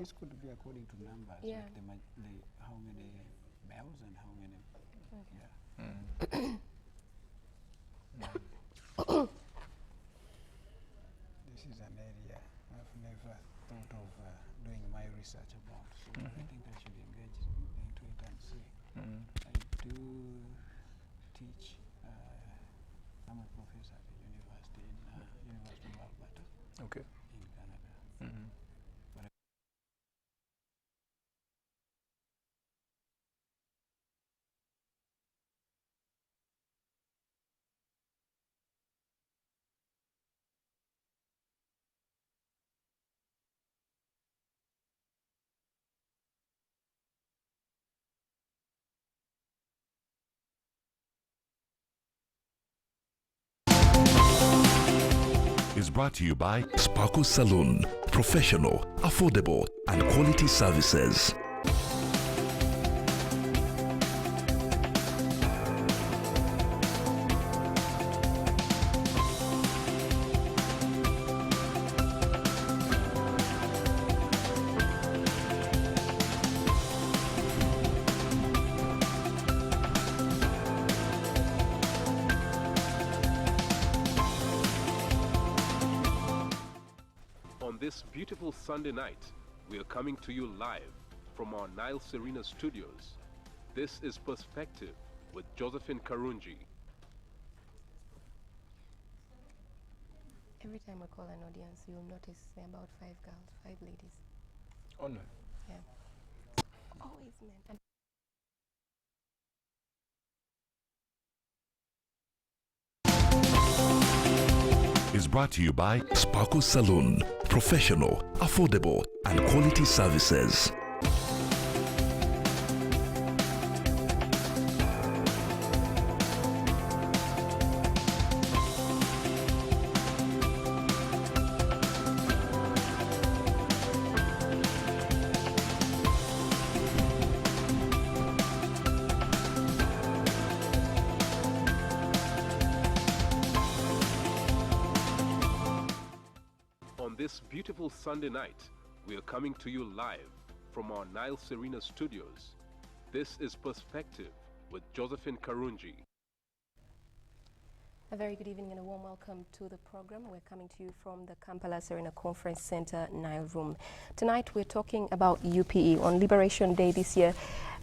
this could be according to numbers, Yeah. like how many males and how many. Okay. Yeah. This is an area I've never thought of doing my research about, so I think I should engage into it and see. I do teach. I'm a professor at the university University of Alberta. Okay. In Canada. But is brought to you by Sparkle Saloon. Professional, affordable, and quality services. On this beautiful Sunday night, we are coming to you live from our Nile Serena studios. This is Perspective with Josephine Karunji. Every time we call an audience, you'll notice there are about 5 girls, 5 ladies. Oh no. Yeah. Always men. And Is brought to you by Sparkle Saloon. Professional, affordable, and quality services. On this beautiful Sunday night, we are coming to you live from our Nile Serena studios. This is Perspective with Josephine Karunji. a very good evening and a warm welcome to the program. We're coming to you from the Kampala Serena Conference Center, Nile Room. Tonight we're talking about UPE. On Liberation Day this year,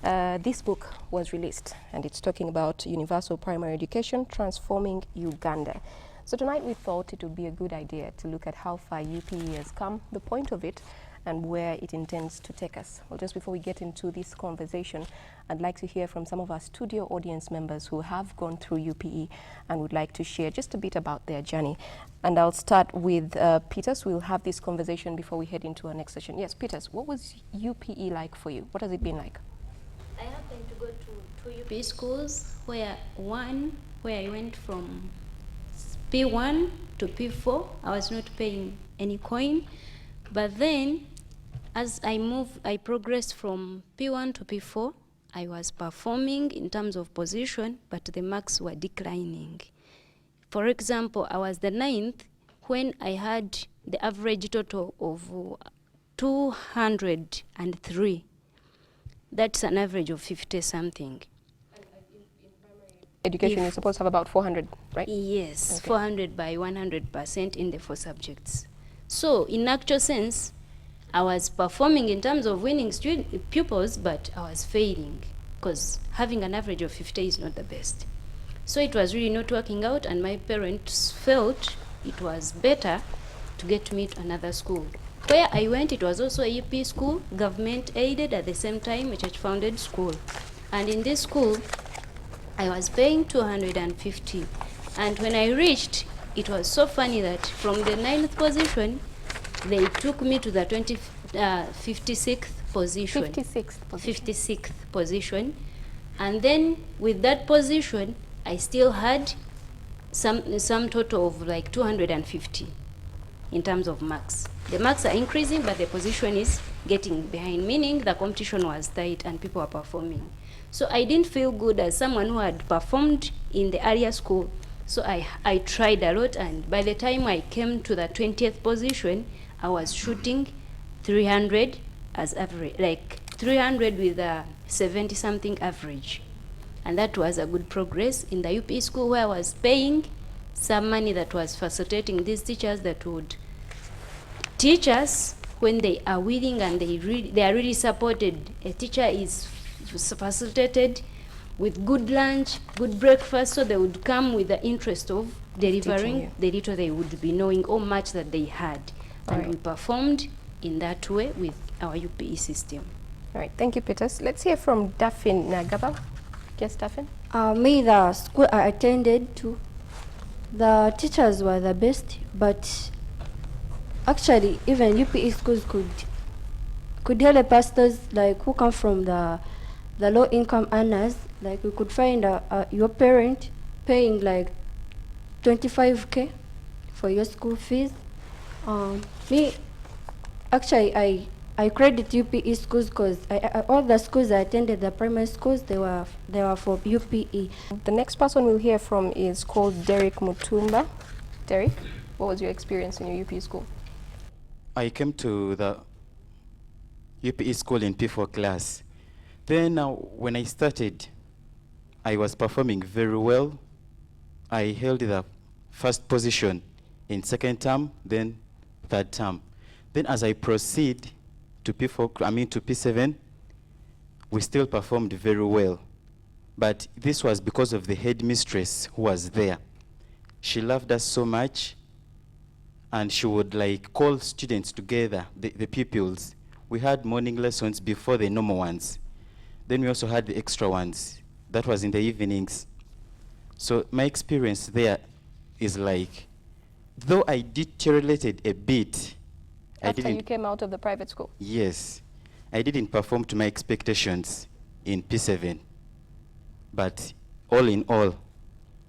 this book was released and it's talking about universal primary education transforming Uganda. So tonight we thought it would be a good idea to look at how far UPE has come, the point of it, and where it intends to take us. Well, just before we get into this conversation, I'd like to hear from some of our studio audience members who have gone through UPE and would like to share just a bit about their journey. And I'll start with Peters. We'll have this conversation before we head into our next session. Yes, Peters, what was UPE like for you? What has it been like? I happened to go to 2 UPE schools, where I went from P1 to P4. I was not paying any coin. But then, as I progressed from P1 to P4, I was performing in terms of position, but the marks were declining. For example, I was the 9th when I had the average total of 203. That's an average of 50-something. Education, you're supposed to have about 400, right? Yes, Okay. 400 by 100% in the 4 subjects. So, in actual sense, I was performing in terms of winning pupils, but I was failing because having an average of 50 is not the best. So it was really not working out, and my parents felt it was better to get me to another school. Where I went, it was also a UP school, government aided, at the same time a church-founded school. And in this school, I was paying 250. And when I reached, it was so funny that from the 9th position, they took me to the 56th position. 56th position. 56th position. And then with that position, I still had some total of like 250 in terms of marks. The marks are increasing, but the position is getting behind, meaning the competition was tight and people are performing. So I didn't feel good as someone who had performed in the earlier school. So I tried a lot, and by the time I came to the 20th position, I was shooting 300 as average, like 300 with a 70-something average. And that was a good progress. In the UPE school where I was paying some money that was facilitating these teachers that would teach us when they are willing and they are really supported. A teacher is facilitated with good lunch, good breakfast, so they would come with the interest of delivering the little they would be knowing or much that they had. And we performed in that way with our UPE system. All right, thank you, Peters. Let's hear from Daphne Nagaba. Yes, Daphne? Me, the school I attended to, the teachers were the best, but actually even UPE schools could help us those like who come from the low income earners. Like we could find your parent paying like 25K for your school fees. Me, actually I credit UPE schools because all the schools I attended, the primary schools, they were for UPE. The next person we'll hear from is called Derek Mutumba. Derek, what was your experience in your UPE school? I came to the UPE school in P4 class. Then when I started, I was performing very well. I held the first position in second term, then third term. Then as I proceed to P7, we still performed very well. But this was because of the headmistress who was there. She loved us so much, and she would like call students together, the pupils. We had morning lessons before the normal ones. Then we also had the extra ones. That was in the evenings. So my experience there is like, though I deteriorated a bit, After you came out of the private school? Yes. I didn't perform to my expectations in P7. But all in all,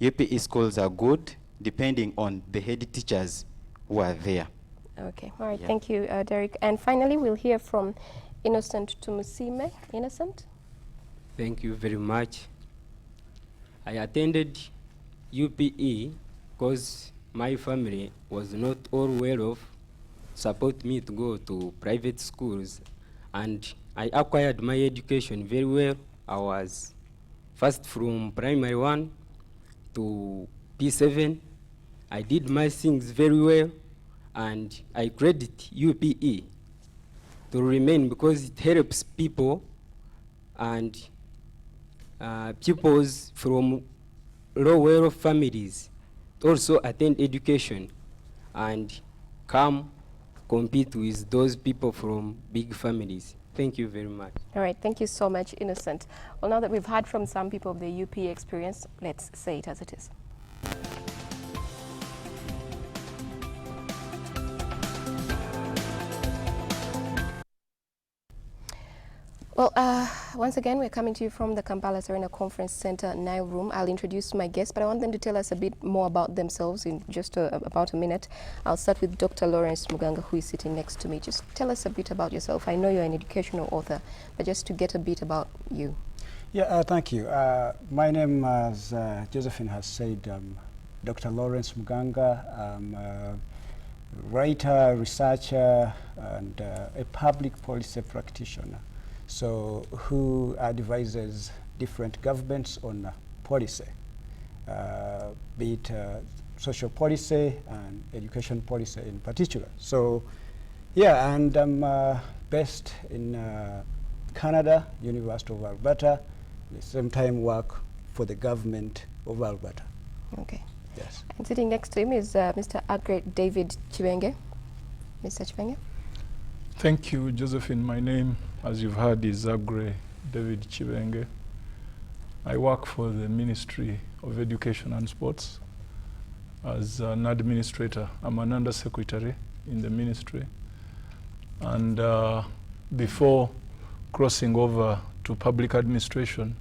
UPE schools are good depending on the head teachers who are there. Okay, all right, thank you, Derek. And finally, we'll hear from Innocent Tumusime. Innocent? Thank you very much. I attended UPE because my family was not all well off, support me to go to private schools, and I acquired my education very well. I was first from primary 1 to P7. I did my things very well, and I credit UPE to remain because it helps people and pupils from low wealth families also attend education and come compete with those people from big families. Thank you very much. All right, thank you so much, Innocent. Well, now that we've heard from some people of the UPE experience, let's say it as it is. Well, once again, we're coming to you from the Kampala Serena Conference Center, Nile Room. I'll introduce my guests, but I want them to tell us a bit more about themselves in just about a minute. I'll start with Dr. Lawrence Muganga, who is sitting next to me. Just tell us a bit about yourself. I know you're an educational author, but just to get a bit about you. Yeah, thank you. My name, as Josephine has said, Dr. Lawrence Muganga. I'm a writer, researcher, and a public policy practitioner. So who advises different governments on policy, be it social policy and education policy in particular. So yeah, and I'm based in Canada, University of Alberta, at the same time work for the government of Alberta. Okay. Yes. And sitting next to him is Mr. Agre David Chibenge. Mr. Chibenge. Thank you, Josephine. My name, as you've heard, is Agre David Chibenge. I work for the Ministry of Education and Sports as an administrator. I'm an undersecretary in the ministry. And before crossing over to public administration,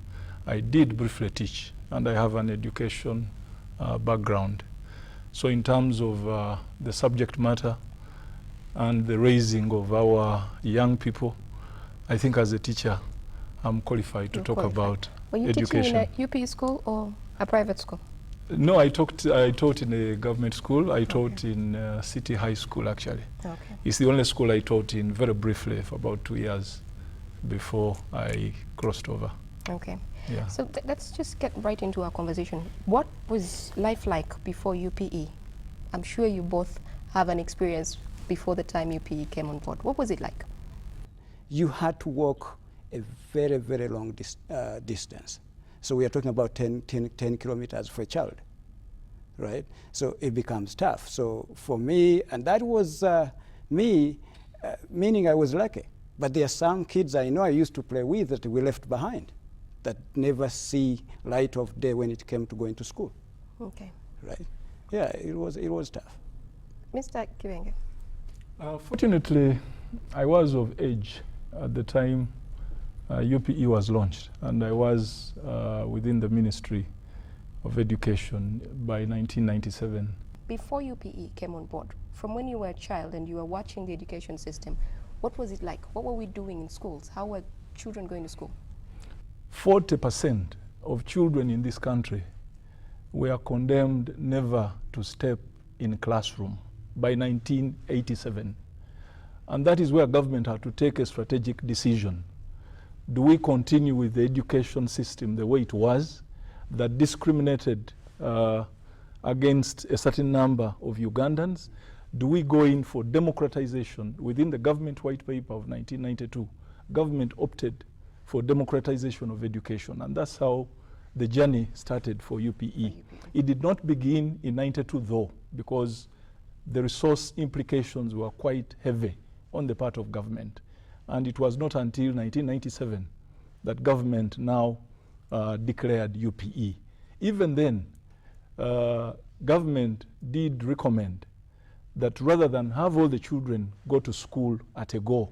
I did briefly teach, and I have an education background. So in terms of the subject matter and the raising of our young people, I think as a teacher, I'm qualified to talk about Were you education. teaching in a UPE school or a private school? No, I taught in a government school. I taught in City High School, actually. Okay. It's the only school I taught in very briefly for about 2 years before I crossed over. Okay. Yeah. So let's just get right into our conversation. What was life like before UPE? I'm sure you both have an experience before the time UPE came on board. What was it like? You had to walk a very, very long distance. So we are talking about 10 kilometers for a child, right? So it becomes tough. So for me, and that was me, meaning I was lucky. But there are some kids I know I used to play with that we left behind, that never see light of day when it came to going to school. Okay. Right? Yeah, it was tough. Mr. Kibenge. Fortunately, I was of age at the time UPE was launched, and I was within the Ministry of Education by 1997. Before UPE came on board, from when you were a child and you were watching the education system, what was it like? What were we doing in schools? How were children going to school? 40% of children in this country were condemned never to step in classroom by 1987. And that is where government had to take a strategic decision. Do we continue with the education system the way it was, that discriminated against a certain number of Ugandans? Do we go in for democratization? Within the government white paper of 1992, government opted for democratization of education, and that's how the journey started for UPE. It did not begin in 92 though, because the resource implications were quite heavy on the part of government. And it was not until 1997 that government now declared UPE. Even then, government did recommend that rather than have all the children go to school at a go,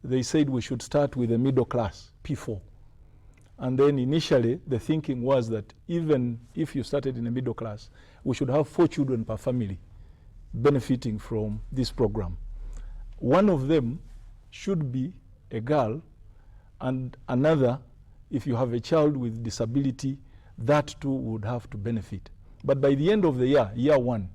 they said we should start with a middle class, P4. And then initially, the thinking was that even if you started in a middle class, we should have 4 children per family benefiting from this program. One of them should be a girl, and another, if you have a child with disability, that too would have to benefit. But by the end of the year 1,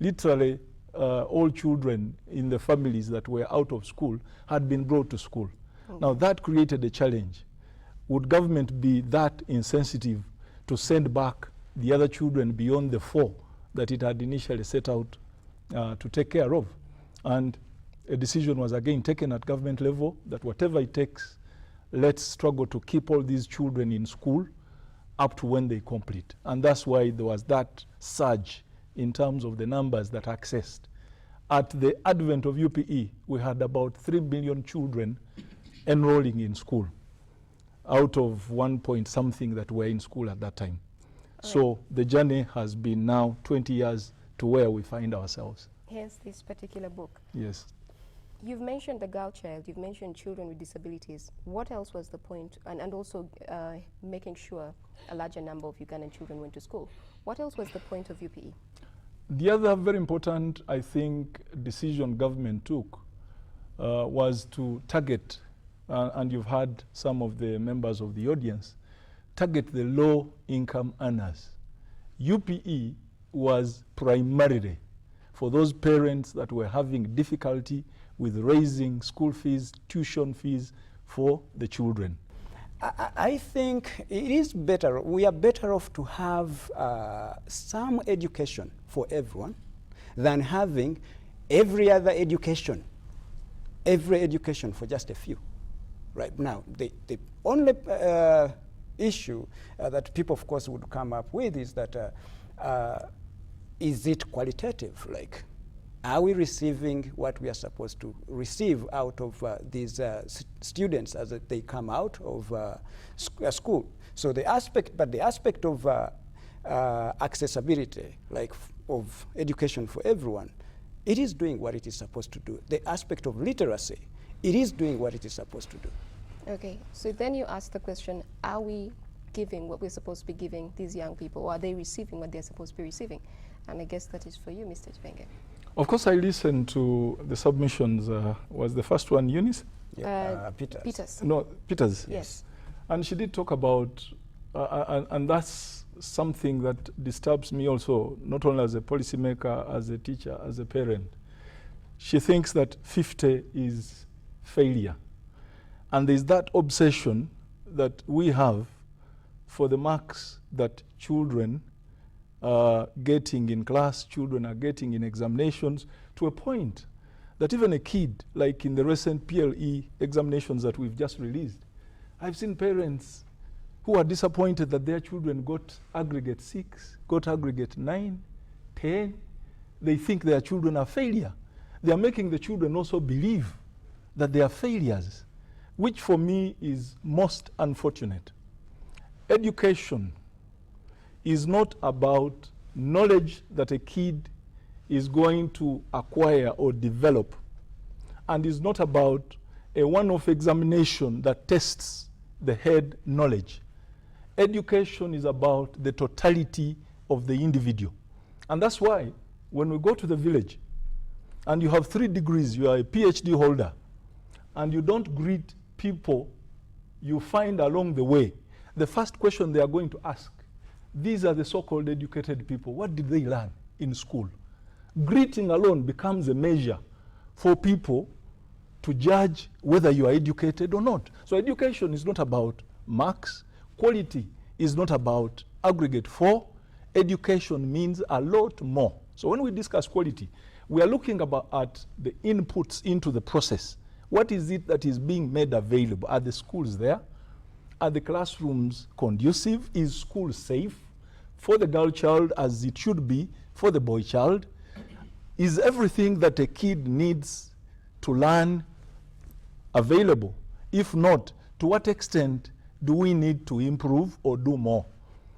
literally all children in the families that were out of school had been brought to school. Okay. Now that created a challenge. Would government be that insensitive to send back the other children beyond the 4 that it had initially set out to take care of? And a decision was again taken at government level that whatever it takes, let's struggle to keep all these children in school up to when they complete. And that's why there was that surge in terms of the numbers that accessed. At the advent of UPE, we had about 3 million children enrolling in school out of 1 point something that were in school at that time. So the journey has been now 20 years to where we find ourselves. Hence this particular book. Yes. You've mentioned the girl child, you've mentioned children with disabilities. What else was the point? And also making sure a larger number of Ugandan children went to school. What else was the point of UPE? The other very important, I think, decision government took was to target, and you've heard some of the members of the audience, target the low-income earners. UPE was primarily for those parents that were having difficulty with raising school fees, tuition fees for the children. I think it is better, we are better off to have some education for everyone than having every education for just a few. Right now, the only issue that people, of course, would come up with is that is it qualitative? Like, are we receiving what we are supposed to receive out of these students as they come out of school? So the aspect of accessibility, like of education for everyone, it is doing what it is supposed to do. The aspect of literacy, it is doing what it is supposed to do. Okay, so then you ask the question, are we giving what we're supposed to be giving these young people, or are they receiving what they're supposed to be receiving? And I guess that is for you, Mr. Chipenge. Of course, I listened to the submissions. Was the first one Eunice? Yeah, Peters. Peters. No, Peters. Yes. And she did talk about and that's something that disturbs me also, not only as a policymaker, as a teacher, as a parent. She thinks that 50 is failure. And there's that obsession that we have for the marks that children are getting in class, children are getting in examinations, to a point that even a kid, like in the recent PLE examinations that we've just released, I've seen parents who are disappointed that their children got aggregate 6, got aggregate 9, 10. They think their children are failure. They are making the children also believe that they are failures, which for me is most unfortunate. Education is not about knowledge that a kid is going to acquire or develop, and is not about a one-off examination that tests the head knowledge. Education is about the totality of the individual. And that's why when we go to the village and you have 3 degrees, you are a PhD holder, and you don't greet people you find along the way, the first question they are going to ask, these are the so-called educated people, what did they learn in school? Greeting alone becomes a measure for people to judge whether you are educated or not. So education is not about marks. Quality is not about aggregate 4. Education means a lot more. So when we discuss quality, we are looking at the inputs into the process. What is it that is being made available? Are the schools there? Are the classrooms conducive? Is school safe for the girl child as it should be for the boy child? Is everything that a kid needs to learn available? If not, to what extent do we need to improve or do more?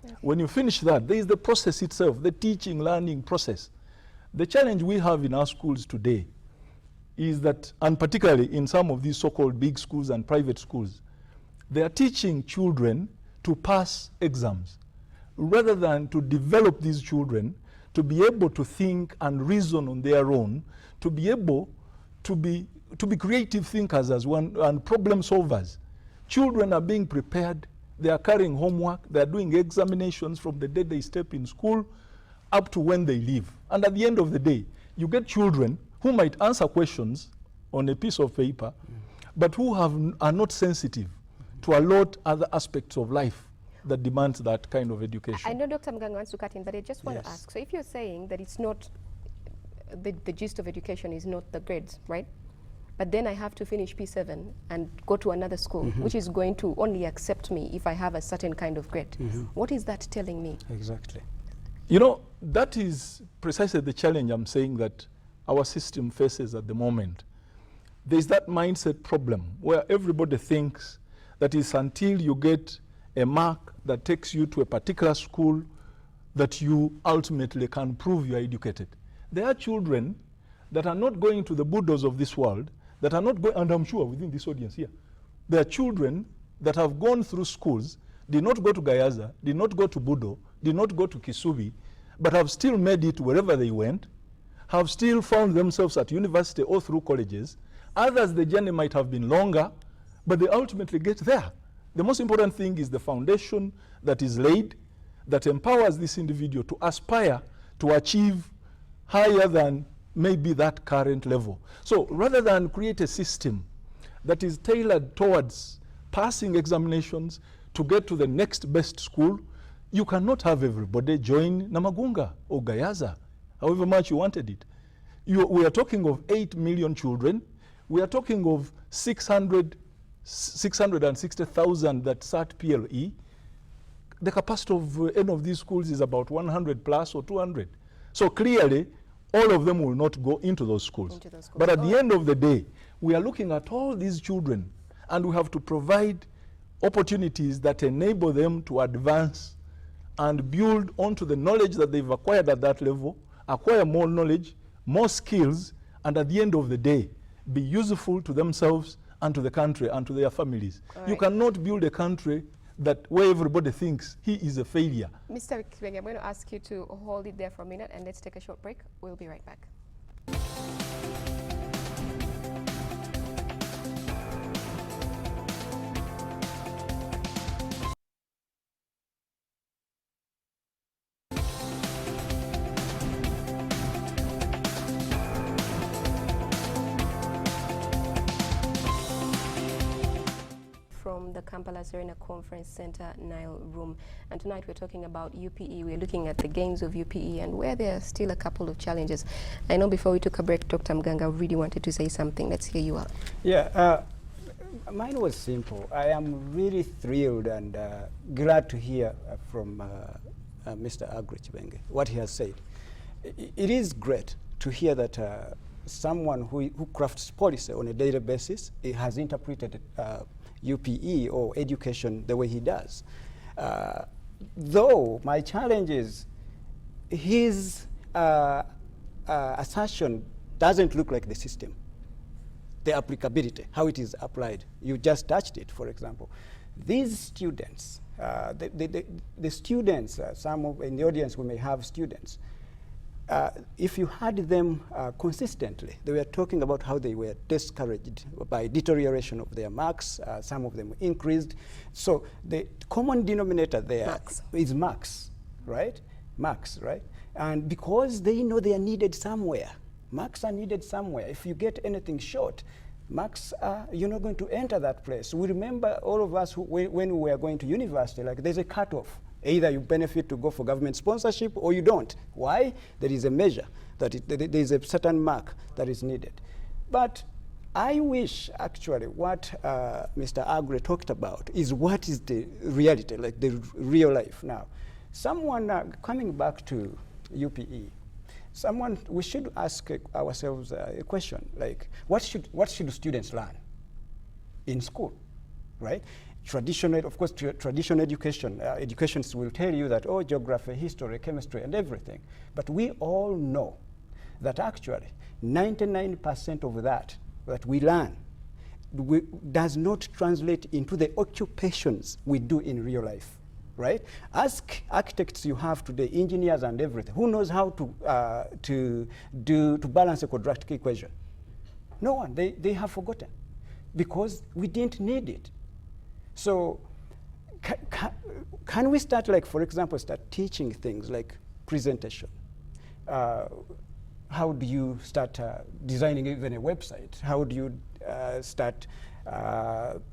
Okay. When you finish that, there is the process itself, the teaching, learning process. The challenge we have in our schools today is that, and particularly in some of these so-called big schools and private schools, they are teaching children to pass exams rather than to develop these children to be able to think and reason on their own, to be able to be creative thinkers as one and problem solvers. Children are being prepared, they are carrying homework, they are doing examinations from the day they step in school up to when they leave. And at the end of the day, you get children who might answer questions on a piece of paper, but who are not sensitive to a lot other aspects of life that demands that kind of education. I know Dr. Mganga wants to cut in, but I just want Yes. to ask, so if you're saying that it's not, the gist of education is not the grades, right? But then I have to finish P7 and go to another school, which is going to only accept me if I have a certain kind of grade. What is that telling me? Exactly. You know, that is precisely the challenge I'm saying that our system faces at the moment. There's that mindset problem where everybody thinks that it's until you get a mark that takes you to a particular school that you ultimately can prove you are educated. There are children that are not going to the Buddhas of this world, that are not going, and I'm sure within this audience here, there are children that have gone through schools, did not go to Gayaza, did not go to Budo, did not go to Kisubi, but have still made it wherever they went, have still found themselves at university or through colleges. Others, the journey might have been longer, but they ultimately get there. The most important thing is the foundation that is laid that empowers this individual to aspire to achieve higher than maybe that current level. So rather than create a system that is tailored towards passing examinations to get to the next best school, you cannot have everybody join Namagunga or Gayaza, however much you wanted it. We are talking of 8 million children. We are talking of 660,000 that sat PLE. The capacity of any of these schools is about 100 plus or 200. So clearly, all of them will not go into those schools. But at the end of the day, we are looking at all these children, and we have to provide opportunities that enable them to advance and build onto the knowledge that they've acquired at that level, acquire more knowledge, more skills, and at the end of the day, be useful to themselves and to the country and to their families. You cannot build a country where everybody thinks he is a failure. Mr. Kibenge, I'm going to ask you to hold it there for a minute and let's take a short break. We'll be right back. from the Kampala Serena Conference Center Nile Room. And tonight we're talking about UPE. We're looking at the gains of UPE and where there are still a couple of challenges. I know before we took a break, Dr. Mganga really wanted to say something. Let's hear you out. Yeah, mine was simple. I am really thrilled and glad to hear from Mr. Agre Chibenge, what he has said. It is great to hear that someone who crafts policy on a daily basis has interpreted UPE or education the way he does. Though my challenge is his assertion doesn't look like the system, the applicability, how it is applied. You just touched it, for example. These students, the students, some of, in the audience we may have students, if you had them consistently, they were talking about how they were discouraged by deterioration of their marks. Some of them increased. So the common denominator there is marks, right? Marks, right? And because they know they are needed somewhere, marks are needed somewhere. If you get anything short, marks, you're not going to enter that place. We remember all of us who, when we were going to university, like there's a cutoff. Either you benefit to go for government sponsorship or you don't. Why? There is a measure, that there is a certain mark that is needed. But I wish actually what Mr. Agre talked about is what is the reality, like the real life now. Someone, coming back to UPE, we should ask ourselves a question, like what should students learn in school, right? Traditional, of course, traditional education, educations will tell you that, oh, geography, history, chemistry, and everything. But we all know that actually 99% of that we learn does not translate into the occupations we do in real life, right? Ask architects you have today, engineers and everything, who knows how to balance a quadratic equation? No one, they have forgotten because we didn't need it. So can we start, like, for example, start teaching things like presentation? How do you start designing even a website? How do you start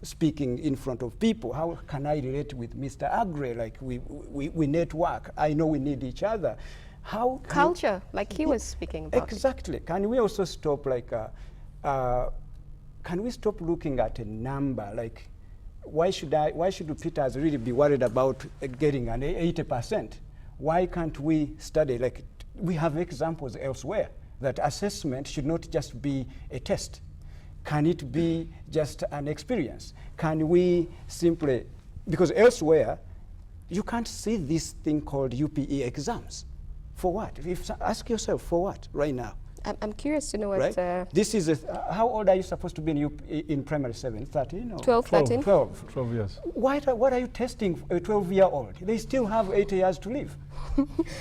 speaking in front of people? How can I relate with Mr. Agre? Like we network. I know we need each other. How culture, like he was speaking about. Exactly. Can we also stop, like, can we stop looking at a number, like, why should Peters really be worried about getting an 80%? Why can't we study, like, we have examples elsewhere that assessment should not just be a test. Can it be just an experience? Can we simply, because elsewhere, you can't see this thing called UPE exams. For what? Ask yourself, for what right now? I'm curious to know what... Right? This is, how old are you supposed to be in primary 7? 13? Or 12, 13? 12 years. What are you testing a 12-year-old? They still have 8 years to live.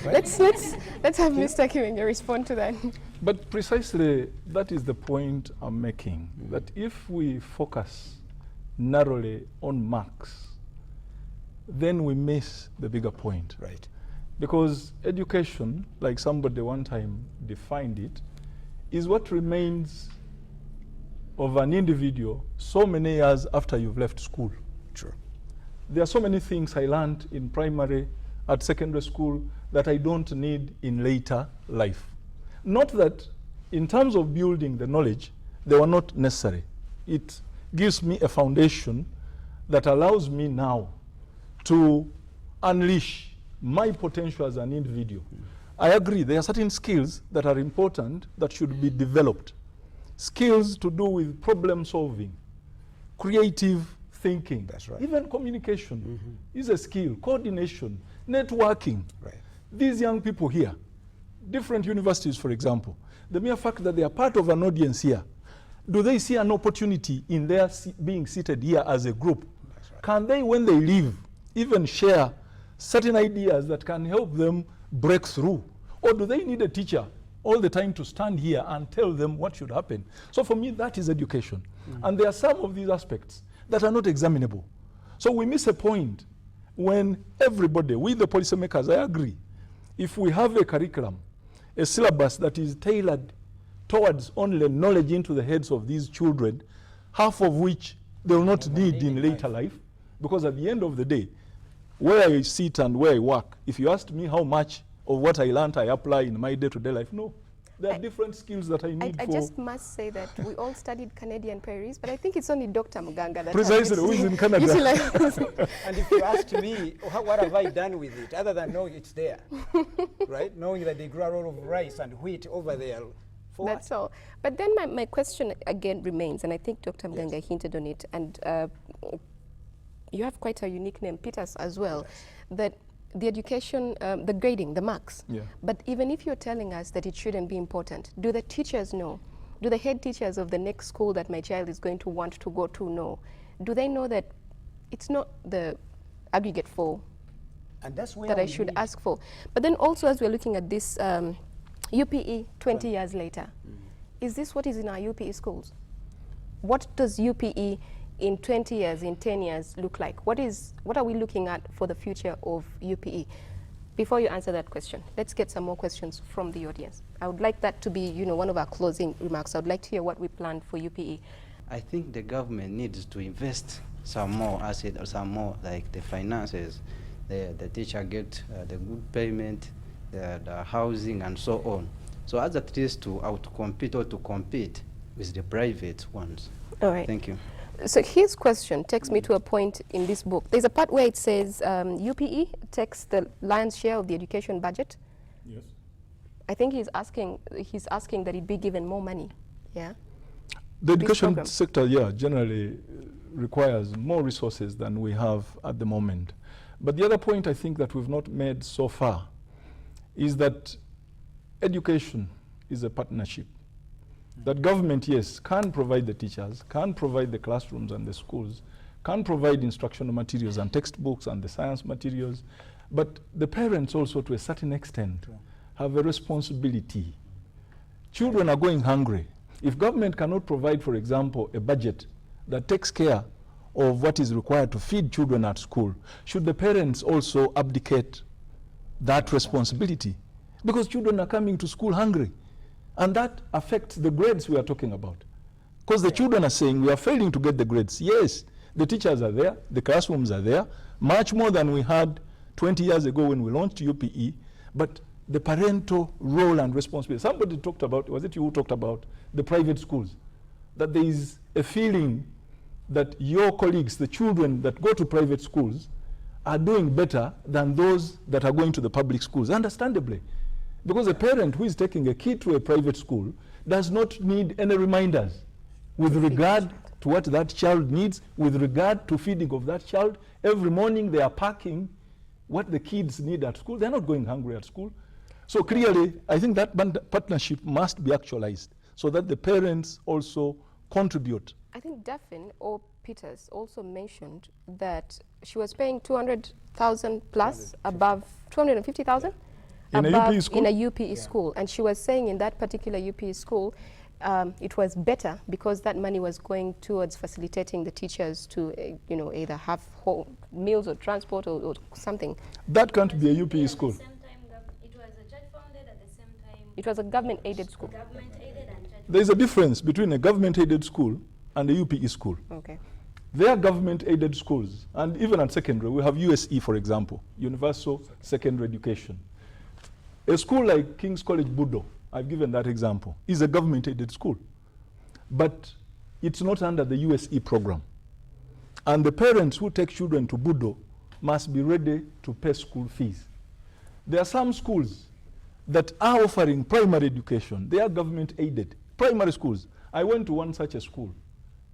Right? Let's have Mr. Kiwenge respond to that. But precisely that is the point I'm making, that if we focus narrowly on marks, then we miss the bigger point. Right. Because education, like somebody one time defined it, is what remains of an individual so many years after you've left school. True. There are so many things I learned in primary, at secondary school, that I don't need in later life. Not that in terms of building the knowledge, they were not necessary. It gives me a foundation that allows me now to unleash my potential as an individual. I agree, there are certain skills that are important that should be developed. Skills to do with problem solving, creative thinking. That's right. Even communication is a skill, coordination, networking. Right. These young people here, different universities, for example, the mere fact that they are part of an audience here, do they see an opportunity in their being seated here as a group? That's right. Can they, when they leave, even share certain ideas that can help them break through? Or do they need a teacher all the time to stand here and tell them what should happen? So for me, that is education. And there are some of these aspects that are not examinable. So we miss a point when everybody, we the policymakers, I agree, if we have a curriculum, a syllabus that is tailored towards only knowledge into the heads of these children, half of which they will not need in later life. Because at the end of the day, where I sit and where I work, if you asked me how much of what I learned I apply in my day-to-day life, no. There are different skills that I need I just must say that we all studied Canadian prairies, but I think it's only Dr. Muganga that precisely who is in Canada. And if you asked me, what have I done with it, other than knowing it's there, right? Knowing that they grow a lot of rice and wheat over there. That's all. But then my question again remains, and I think Dr. Muganga hinted on it, and you have quite a unique name, Peters, as well, that the education, the grading, the marks. Yeah. But even if you're telling us that it shouldn't be important, do the teachers know? Do the head teachers of the next school that my child is going to want to go to know? Do they know that it's not the aggregate 4 and that's where that I should ask for? But then also, as we're looking at this UPE 20 years later, is this what is in our UPE schools? What does UPE in 20 years, in 10 years look like? What are we looking at for the future of UPE? Before you answer that question, let's get some more questions from the audience. I would like that to be, one of our closing remarks. I would like to hear what we plan for UPE. I think the government needs to invest some more assets or some more, like the finances. The teacher get the good payment, the housing and so on. So as at least to outcompete or to compete with the private ones. All right. Thank you. So his question takes me to a point in this book. There's a part where it says UPE takes the lion's share of the education budget. Yes. I think he's asking that it be given more money. Yeah. The education sector, generally requires more resources than we have at the moment. But the other point I think that we've not made so far is that education is a partnership. That government, yes, can provide the teachers, can provide the classrooms and the schools, can provide instructional materials and textbooks and the science materials, but the parents also, to a certain extent, have a responsibility. Children are going hungry. If government cannot provide, for example, a budget that takes care of what is required to feed children at school, should the parents also abdicate that responsibility? Because children are coming to school hungry. And that affects the grades we are talking about. Because the children are saying we are failing to get the grades. Yes, the teachers are there, the classrooms are there, much more than we had 20 years ago when we launched UPE, but the parental role and responsibility. Somebody talked about, was it you who talked about the private schools? That there is a feeling that your colleagues, the children that go to private schools, are doing better than those that are going to the public schools, understandably. Because a parent who is taking a kid to a private school does not need any reminders with regard to what that child needs, with regard to feeding of that child. Every morning they are packing what the kids need at school. They're not going hungry at school. So clearly, I think that partnership must be actualized so that the parents also contribute. I think Daphne or Peters also mentioned that she was paying 200,000 plus above 250,000? In a UPE school? In a UPE school. And she was saying in that particular UPE school, it was better because that money was going towards facilitating the teachers to, either have meals or transport or something. That can't be a UPE school. It was a church-founded at the same time. It was a government-aided school. Government-aided and church. There's a difference between a government-aided school and a UPE school. Okay. They are government-aided schools. And even at secondary, we have USE, for example, Universal Secondary Education. A school like King's College Budo, I've given that example, is a government-aided school. But it's not under the USE program. And the parents who take children to Budo must be ready to pay school fees. There are some schools that are offering primary education. They are government-aided. Primary schools. I went to one such a school,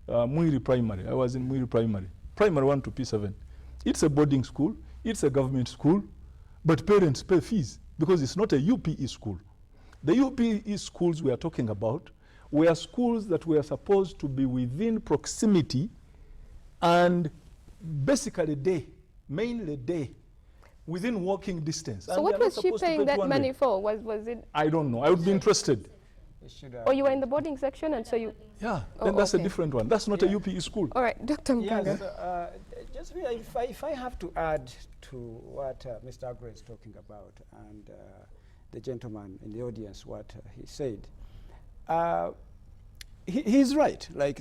Muiri Primary. I was in Muiri Primary. Primary 1 to P7. It's a boarding school. It's a government school. But parents pay fees, because it's not a UPE school. The UPE schools we are talking about were schools that were supposed to be within proximity and basically mainly within walking distance. So what was she paying that money for? Was it? I don't know. I would be interested. Or you were in the boarding section and so you... Yeah, then that's a different one. That's not a UPE school. All right, Dr. Muganga. Yes, just really, if I have to add to what Mr. Agre is talking about and the gentleman in the audience, what he said, he's right. Like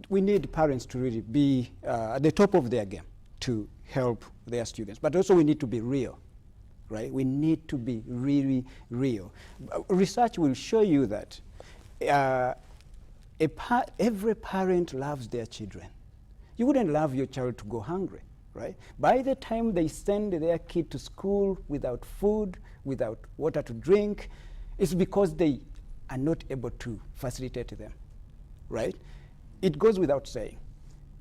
we need parents to really be at the top of their game to help their students, but also we need to be real, right? We need to be really real. Research will show you that every parent loves their children. You wouldn't love your child to go hungry, right? By the time they send their kid to school without food, without water to drink, it's because they are not able to facilitate them, right? It goes without saying.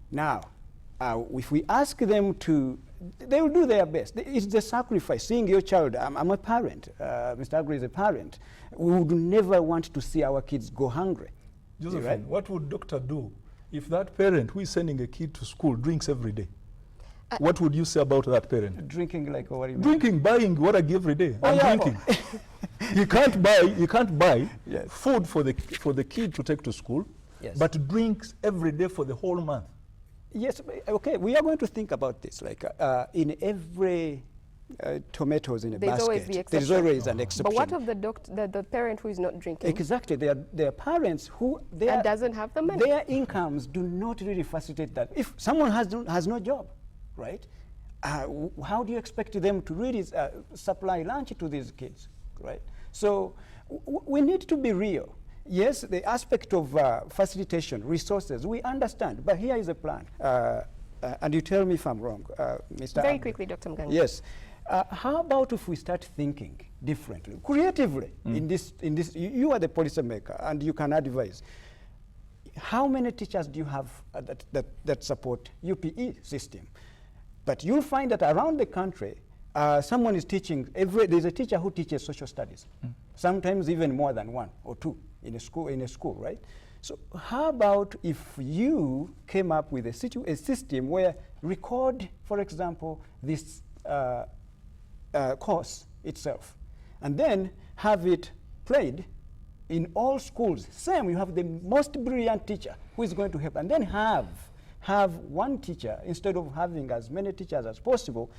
Now, if we ask them to, they will do their best. It's the sacrifice. Seeing your child, I'm a parent, Mr. Agri is a parent. We would never want to see our kids go hungry. Josephine, right? what would doctor do if that parent who is sending a kid to school drinks every day? What would you say about that parent? Drinking like what do you mean? Drinking, buying water every day, Oh, and yeah. drinking. You can't buy Yes. food for the kid to take to school, Yes. but drinks every day for the whole month. Yes, okay, we are going to think about this. Like in every tomatoes in a There's always basket, the exception. there's always an exception. But what of the parent who is not drinking Exactly, there are parents who and doesn't have the money? their incomes do not really facilitate that. If someone has no job, right? How do you expect them to really supply lunch to these kids, right? So we need to be real. Yes, the aspect of facilitation, resources, we understand, but here is a plan. And you tell me if I'm wrong, Mr. Very Abdi. quickly, Dr. Mganga. Yes. How about if we start thinking differently, creatively? In this, you are the policy maker, and you can advise. How many teachers do you have that support UPE system? But you'll find that around the country, someone is teaching. There's a teacher who teaches social studies. Sometimes even more than one or two in a school, right? So how about if you came up with a system where record, for example, this course itself, and then have it played in all schools. Same, you have the most brilliant teacher who is going to help, and then have one teacher, instead of having as many teachers as possible,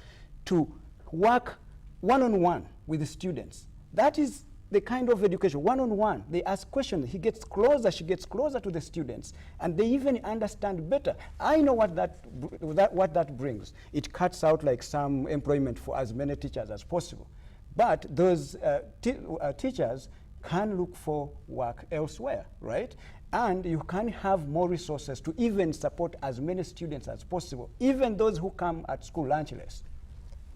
to work one-on-one with the students. That is the kind of education, one-on-one. They ask questions, she gets closer to the students, and they even understand better. I know what that brings. It cuts out like some employment for as many teachers as possible. But those teachers can look for work elsewhere, right? And you can have more resources to even support as many students as possible, even those who come at school lunchless.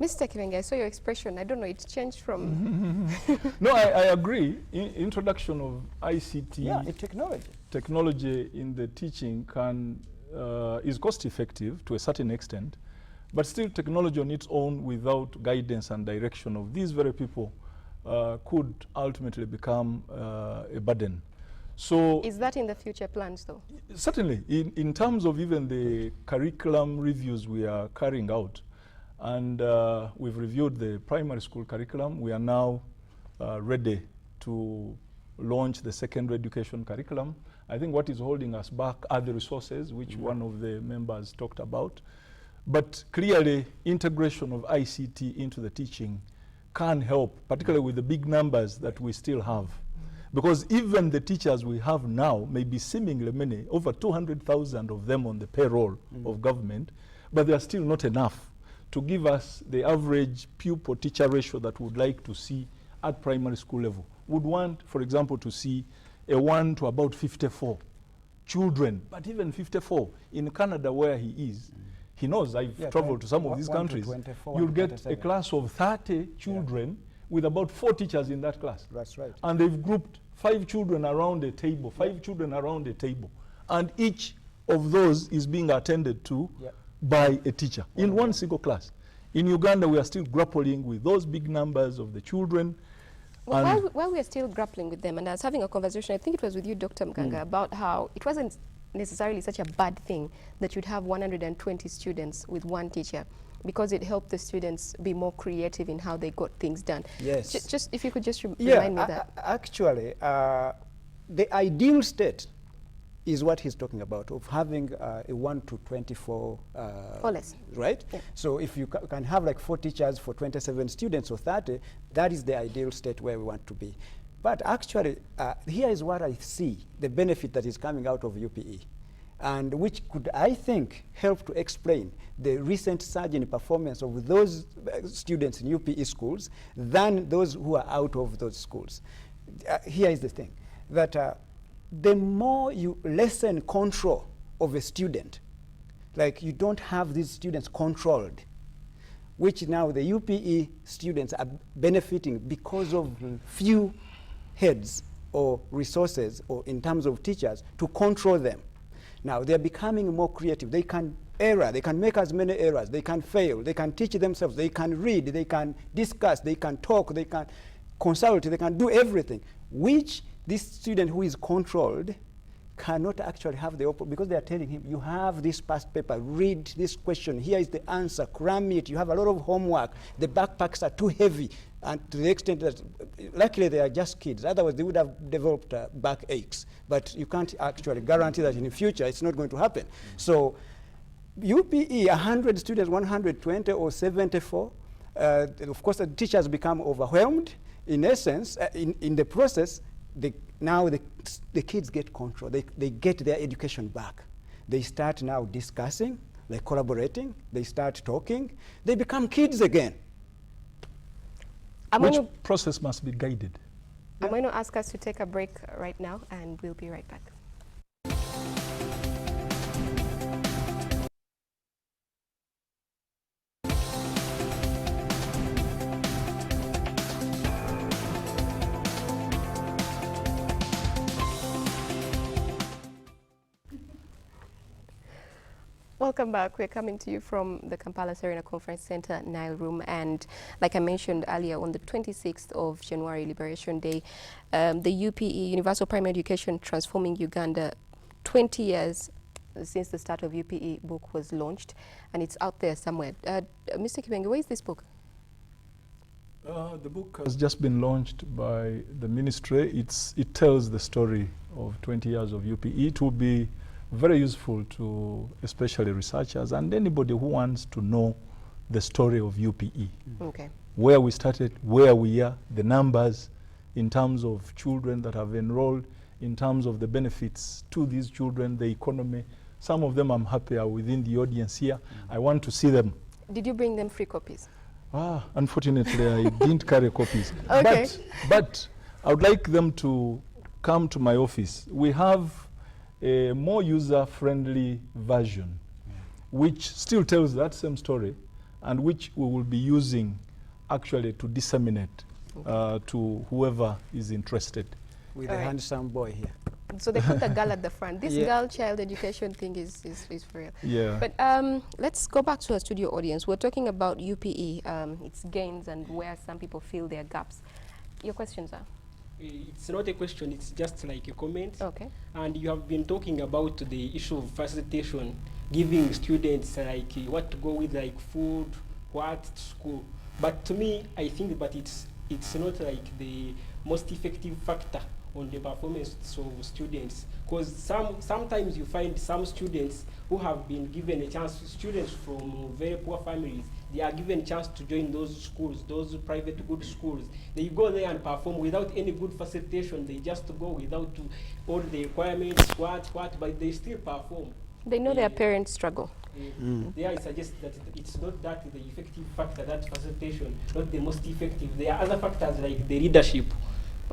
Mr. Kivenge, I saw your expression. I don't know, it changed from... No, I agree. Introduction of ICT technology in the teaching is cost effective to a certain extent, but still technology on its own without guidance and direction of these very people could ultimately become a burden. So is that in the future plans though? Certainly, in terms of even the curriculum reviews we are carrying out, and we've reviewed the primary school curriculum. We are now ready to launch the secondary education curriculum. I think what is holding us back are the resources, which one of the members talked about. But clearly, integration of ICT into the teaching can help, particularly with the big numbers that we still have. Because even the teachers we have now may be seemingly many, over 200,000 of them on the payroll of government, but they are still not enough to give us the average pupil-teacher ratio that we would like to see at primary school level. Would want, for example, to see a 1 to about 54 children, but even 54 in Canada where he is. He knows, I've traveled to some of these countries. You'll get a class of 30 children with about 4 teachers in that class. That's right. And they've grouped 5 children around a table, 5 children around a table. And each of those is being attended to by a teacher in one single class. In Uganda, we are still grappling with those big numbers of the children. Well, while we are still grappling with them, and I was having a conversation, I think it was with you, Dr. Mganga, about how it wasn't necessarily such a bad thing that you'd have 120 students with one teacher, because it helped the students be more creative in how they got things done. Yes. Just if you could just remind me that. Actually, the ideal state is what he's talking about, of having a 1 to 24 or less, right? Yeah. So if you can have like 4 teachers for 27 students or 30, that is the ideal state where we want to be. But actually, here is what I see, the benefit that is coming out of UPE, and which could, I think, help to explain the recent surge in performance of those students in UPE schools than those who are out of those schools. Here is the thing, that the more you lessen control of a student, like you don't have these students controlled, which now the UPE students are benefiting because of few heads or resources or in terms of teachers to control them. Now they're becoming more creative. They can error, they can make as many errors, they can fail, they can teach themselves, they can read, they can discuss, they can talk, they can consult, they can do everything, which this student who is controlled cannot actually have the opportunity, because they are telling him, you have this past paper, read this question, here is the answer, cram it, you have a lot of homework, the backpacks are too heavy, and to the extent that, luckily they are just kids, otherwise they would have developed back aches, but you can't actually guarantee that in the future it's not going to happen. So UPE, 100 students, 120 or 74, of course the teachers become overwhelmed. In essence, in the process, now the kids get control. They get their education back. They start now discussing, like collaborating, they start talking, they become kids again. Which process must be guided. I'm going to ask us to take a break right now, and we'll be right back. Welcome back. We're coming to you from the Kampala Serena Conference Center, Nile Room. And like I mentioned earlier, on the 26th of January, Liberation Day, the UPE, Universal Primary Education Transforming Uganda, 20 years since the start of UPE book was launched, and it's out there somewhere. Mr. Kibenge, where is this book? The book has just been launched by the ministry. It tells the story of 20 years of UPE. It will be very useful to especially researchers and anybody who wants to know the story of UPE. Okay. Where we started, where we are, the numbers in terms of children that have enrolled, in terms of the benefits to these children, the economy. Some of them I'm happy are within the audience here. I want to see them. Did you bring them free copies? Unfortunately, I didn't carry copies. Okay. But I would like them to come to my office. We have a more user-friendly version, which still tells that same story, and which we will be using actually to disseminate to whoever is interested. With a handsome boy here. So they put the girl at the front. This girl child education thing is for real. Yeah. But let's go back to our studio audience. We're talking about UPE, its gains, and where some people feel their gaps. Your questions are? It's not a question, it's just like a comment. Okay. And you have been talking about the issue of facilitation, giving students like what to go with, like food, what to school. But to me, I think that it's not like the most effective factor on the performance of students, because sometimes you find some students who have been given a chance, students from very poor families, they are given a chance to join those schools, those private good schools. They go there and perform without any good facilitation. They just go without all the requirements, but they still perform. They know their parents struggle. There I suggest that it's not that the effective factor, that facilitation, not the most effective. There are other factors like the leadership.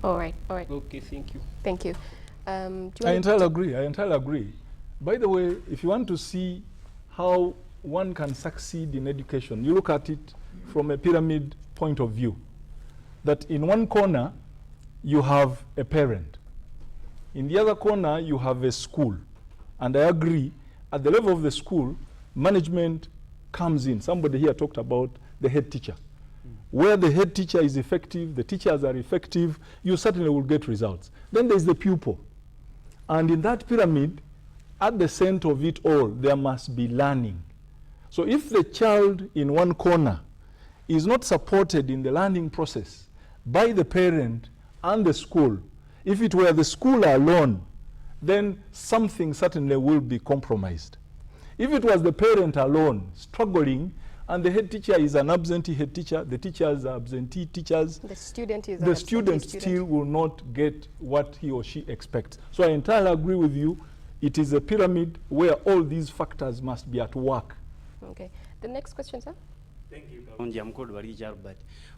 All right. Okay, thank you. Thank you. I entirely agree. By the way, if you want to see how one can succeed in education, you look at it from a pyramid point of view. That in one corner, you have a parent. In the other corner, you have a school. And I agree, at the level of the school, management comes in. Somebody here talked about the head teacher. Where the head teacher is effective, the teachers are effective, you certainly will get results. Then there's the pupil. And in that pyramid, at the center of it all, there must be learning. So if the child in one corner is not supported in the learning process by the parent and the school, if it were the school alone, then something certainly will be compromised. If it was the parent alone struggling and the head teacher is an absentee head teacher, the teachers are absentee teachers, the student is the student still will not get what he or she expects. So I entirely agree with you. It is a pyramid where all these factors must be at work. Okay. The next question, sir. Thank you. I'm called Warija, but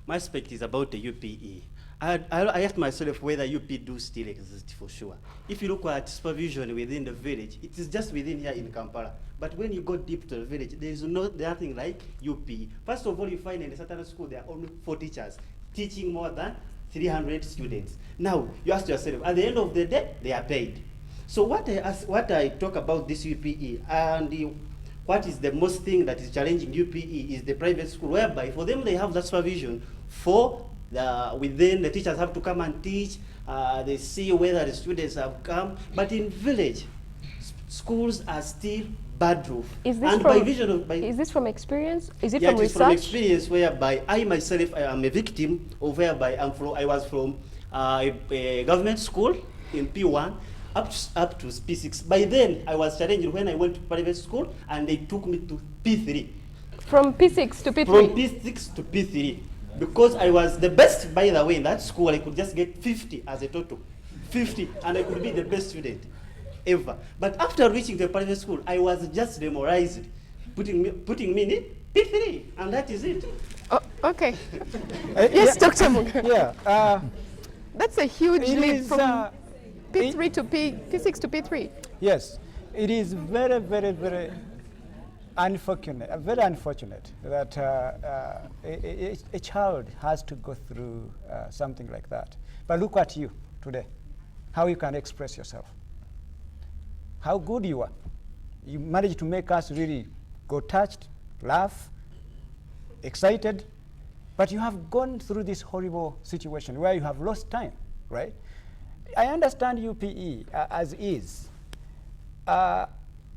my aspect is about the UPE. I asked myself whether UPE do still exist for sure. If you look at supervision within the village, it is just within here in Kampala. But when you go deep to the village, there is nothing like UPE. First of all, you find in a certain school there are only 4 teachers teaching more than 300 students. Now, you ask yourself, at the end of the day, they are paid. So what I talk about this UPE and what is the most thing that is challenging UPE is the private school, whereby for them they have that supervision for within the teachers have to come and teach, they see whether the students have come, but in village, schools are still bad roof. Is this from experience? Is it from research? From experience, whereby I myself I am a victim of whereby I was from a government school in P1 up to P6. By then, I was challenged when I went to private school, and they took me to P3. From P6 to P3? From P6 to P3. Because I was the best, by the way, in that school, I could just get 50 as a total. 50, and I could be the best student ever. But after reaching the private school, I was just demoralized, putting me in P3, and that is it. Oh, okay. Yes, Dr. Muga. Yeah. That's a huge leap from P3 to P6 to P3. Yes, it is very, very, very unfortunate that a child has to go through something like that. But look at you today, how you can express yourself, how good you are. You managed to make us really go touched, laugh, excited, but you have gone through this horrible situation where you have lost time, right? I understand UPE as is.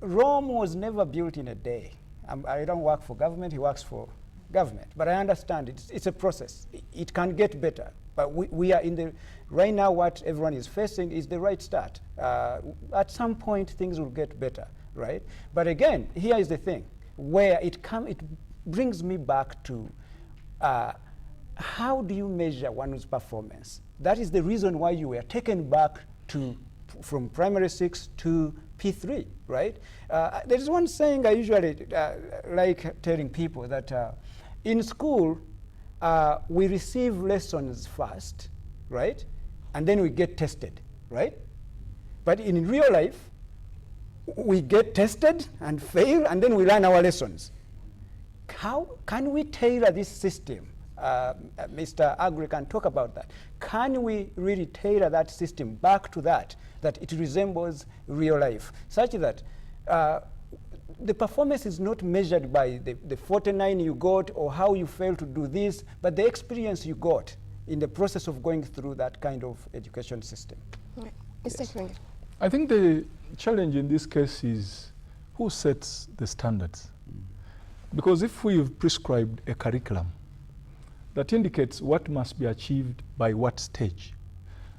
Rome was never built in a day. I don't work for government, he works for government. But I understand it's a process. It can get better. But we are in the, right now what everyone is facing is the right start. At some point things will get better, right? But again, here is the thing, where it brings me back to how do you measure one's performance? That is the reason why you were taken back from primary 6 to P3, right? There is one saying I usually like telling people that in school, we receive lessons first, right? And then we get tested, right? But in real life, we get tested and fail, and then we learn our lessons. How can we tailor this system? Mr. Agri can talk about that. Can we really tailor that system back to that it resembles real life, such that the performance is not measured by the 49 you got or how you failed to do this, but the experience you got in the process of going through that kind of education system. Right. Yes. I think the challenge in this case is who sets the standards? Because if we've prescribed a curriculum that indicates what must be achieved by what stage,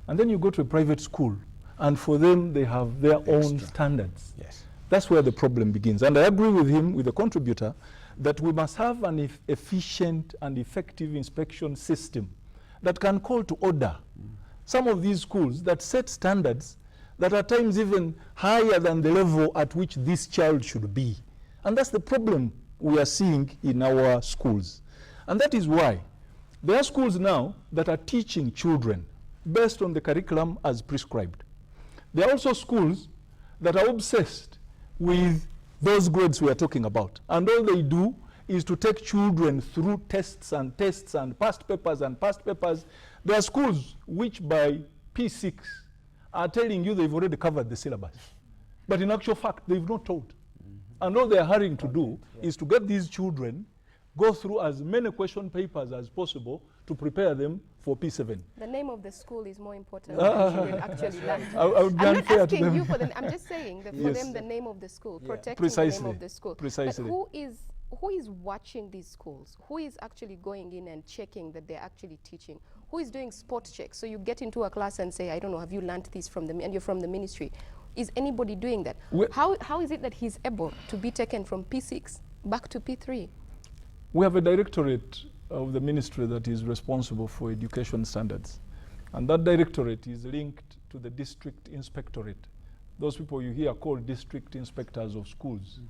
and then you go to a private school, and for them they have their own standards. Yes. That's where the problem begins. And I agree with him, with the contributor, that we must have an efficient and effective inspection system that can call to order some of these schools that set standards that are at times even higher than the level at which this child should be. And that's the problem we are seeing in our schools. And that is why there are schools now that are teaching children based on the curriculum as prescribed. There are also schools that are obsessed with those grades we are talking about. And all they do is to take children through tests and past papers and past papers. There are schools which by P6 are telling you they've already covered the syllabus. But in actual fact, they've not taught. And all they're hurrying to do is to get these children go through as many question papers as possible to prepare them for P7. The name of the school is more important than children actually learn. I'm not asking you for I'm just saying that for them the name of the school, protecting the name of the school. Precisely. But who is watching these schools? Who is actually going in and checking that they're actually teaching? Who is doing spot checks? So you get into a class and say, I don't know, have you learned this from them? And you're from the ministry. Is anybody doing that? How is it that he's able to be taken from P6 back to P3? We have a directorate of the ministry that is responsible for education standards. And that directorate is linked to the district inspectorate. Those people you hear called district inspectors of schools,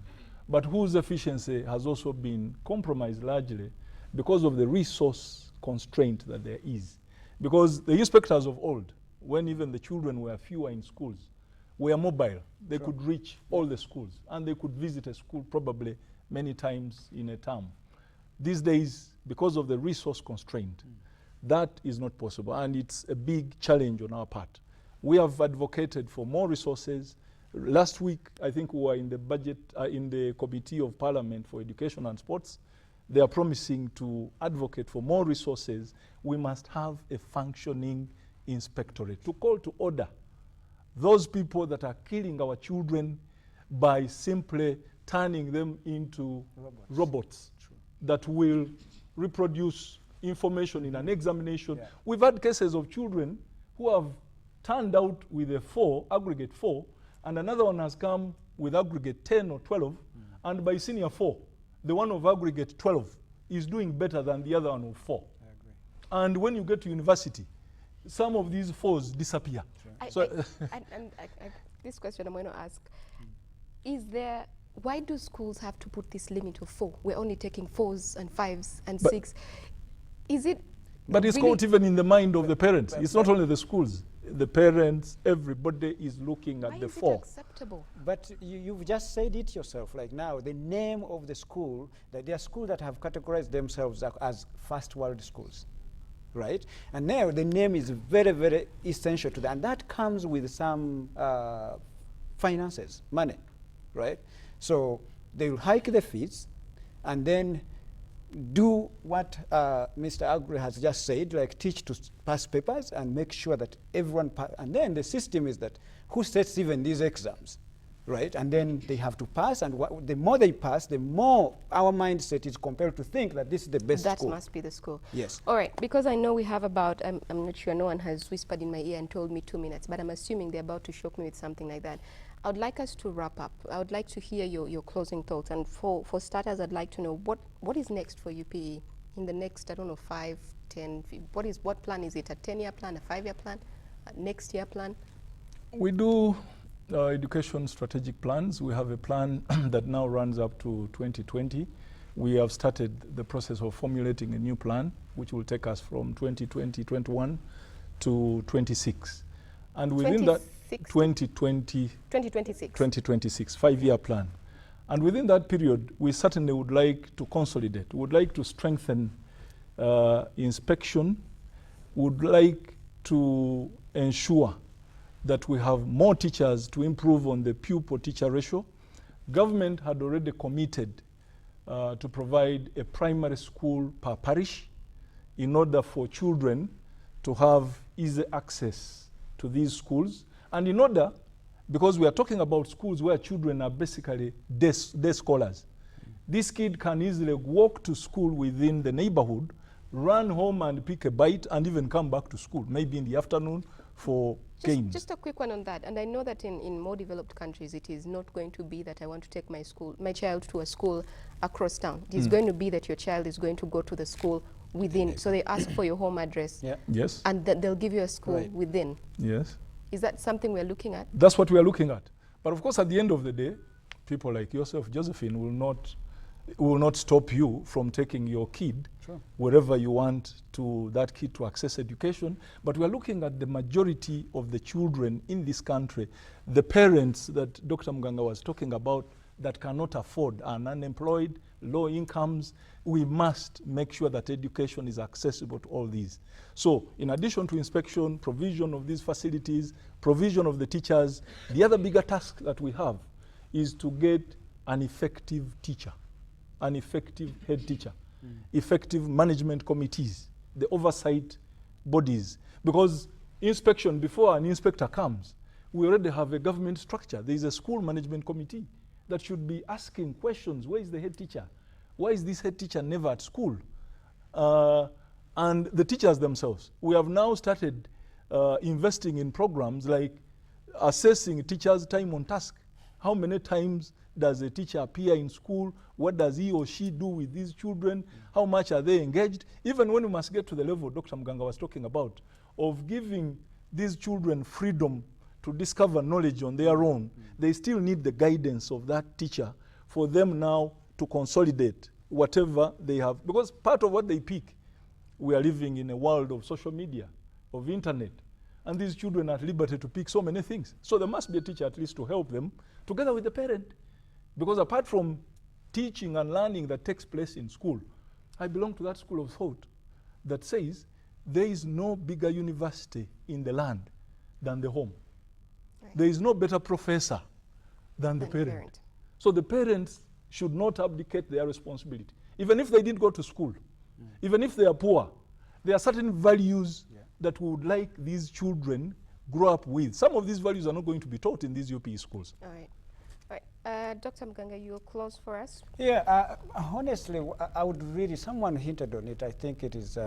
but whose efficiency has also been compromised largely because of the resource constraint that there is. Because the inspectors of old, when even the children were fewer in schools, were mobile. They could reach all the schools, and they could visit a school probably many times in a term. These days, because of the resource constraint, that is not possible, and it's a big challenge on our part. We have advocated for more resources. Last week, I think we were in the budget, in the Committee of Parliament for Education and Sports. They are promising to advocate for more resources. We must have a functioning inspectorate to call to order those people that are killing our children by simply turning them into robots that will reproduce information in an examination. Yeah. We've had cases of children who have turned out with a 4, aggregate 4, and another one has come with aggregate 10 or 12, and by senior 4, the one of aggregate 12 is doing better than the other one of 4. I agree. And when you get to university, some of these 4s disappear. This question I'm going to ask, why do schools have to put this limit of 4? We're only taking 4s and 5s and 6. Is it? But it's caught even in the mind of the parents. It's not only the schools. The parents, everybody is looking at the 4. Why is it acceptable? But you've just said it yourself. Like now, the name of the school, that there are schools that have categorized themselves as first world schools, right? And now the name is very, very essential to that. And that comes with some finances, money, right? So they will hike the fees and then do what Mr. Agri has just said, like teach to pass papers and make sure that everyone, and then the system is that who sets even these exams, right? And then they have to pass, and the more they pass, the more our mindset is compelled to think that this is the best school. That must be the school. Yes. All right, because I know we have about, I'm not sure, no one has whispered in my ear and told me 2 minutes, but I'm assuming they're about to shock me with something like that. I would like us to wrap up. I would like to hear your closing thoughts. And for starters, I'd like to know what is next for UPE in the next, I don't know, 5, 10, what plan is it? A 10-year plan, a 5-year plan, a next year plan? We do education strategic plans. We have a plan that now runs up to 2020. We have started the process of formulating a new plan, which will take us from 2020-21 to 26. And within that, 2026. 5-year plan. And within that period, we certainly would like to consolidate. We would like to strengthen inspection. We would like to ensure that we have more teachers to improve on the pupil-teacher ratio. Government had already committed to provide a primary school per parish in order for children to have easy access to these schools. And in order, because we are talking about schools where children are basically day scholars, this kid can easily walk to school within the neighborhood, run home and pick a bite, and even come back to school, maybe in the afternoon for games. Just a quick one on that. And I know that in more developed countries, it is not going to be that I want to take my child to a school across town. It is going to be that your child is going to go to the school within. So they ask for your home address. Yeah. Yes. And they'll give you a school within. Yes. Is that something we're looking at? That's what we are looking at. But of course, at the end of the day, people like yourself, Josephine, will not stop you from taking your kid wherever you want that kid to access education. But we are looking at the majority of the children in this country, the parents that Dr. Mganga was talking about that cannot afford, and unemployed, low incomes. We must make sure that education is accessible to all these. So in addition to inspection, provision of these facilities, provision of the teachers, the other bigger task that we have is to get an effective teacher, an effective head teacher, effective management committees, the oversight bodies. Because inspection, before an inspector comes, we already have a government structure. There is a school management committee that should be asking questions. Where is the head teacher? Why is this head teacher never at school? And the teachers themselves. We have now started investing in programs like assessing teachers' time on task. How many times does a teacher appear in school? What does he or she do with these children? How much are they engaged? Even when we must get to the level Dr. Mganga was talking about, of giving these children freedom to discover knowledge on their own, they still need the guidance of that teacher for them now to consolidate whatever they have. Because part of what they pick, we are living in a world of social media, of internet, and these children are at liberty to pick so many things. So there must be a teacher at least to help them, together with the parent. Because apart from teaching and learning that takes place in school, I belong to that school of thought that says there is no bigger university in the land than the home. Right. There is no better professor than the parent. So the parents should not abdicate their responsibility. Even if they didn't go to school, even if they are poor, there are certain values that we would like these children grow up with. Some of these values are not going to be taught in these UPE schools. All right. All right. Dr. Mganga, you'll close for us? Yeah, honestly, I would really, someone hinted on it. I think it is,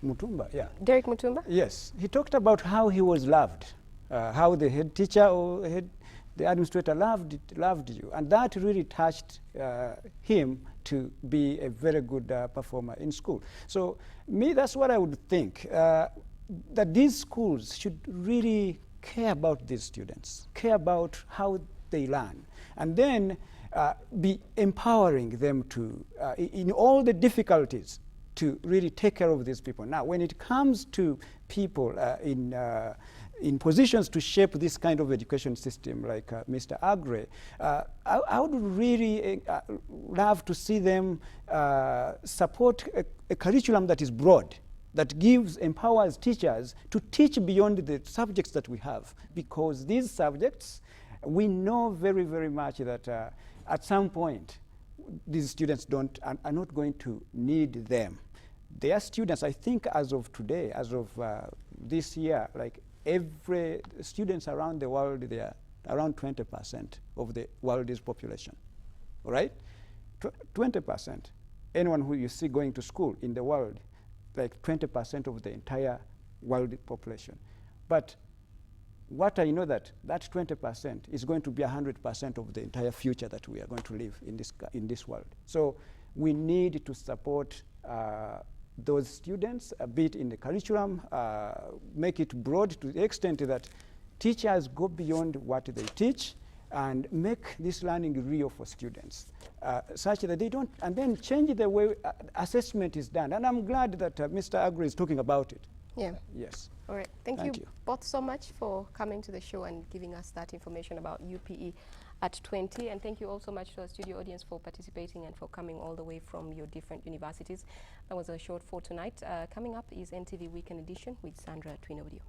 Mutumba, yeah. Derek Mutumba? Yes. He talked about how he was loved, how the head teacher or the administrator loved you. And that really touched him to be a very good performer in school. So me, that's what I would think, that these schools should really care about these students, care about how they learn, and then be empowering them to, in all the difficulties, to really take care of these people. Now, when it comes to people in positions to shape this kind of education system, like Mr. Agre, I would really love to see them support a curriculum that is broad, that empowers teachers to teach beyond the subjects that we have. Because these subjects, we know very, very much that at some point, these students are not going to need them. Their students, I think as of today, as of this year, like every students around the world, they are around 20% of the world's population, all right? 20%. Anyone who you see going to school in the world, like 20% of the entire world population. But what I know that 20% is going to be 100% of the entire future that we are going to live in this world. So we need to support those students, be it in the curriculum, make it broad to the extent that teachers go beyond what they teach and make this learning real for students, such that they don't, and then change the way assessment is done. And I'm glad that Mr. Agri is talking about it. Yeah. Yes. All right. Thank you both so much for coming to the show and giving us that information about UPE at 20. And thank you also much to our studio audience for participating and for coming all the way from your different universities. That was a short for tonight. Coming up is NTV Weekend Edition with Sandra Twinodio.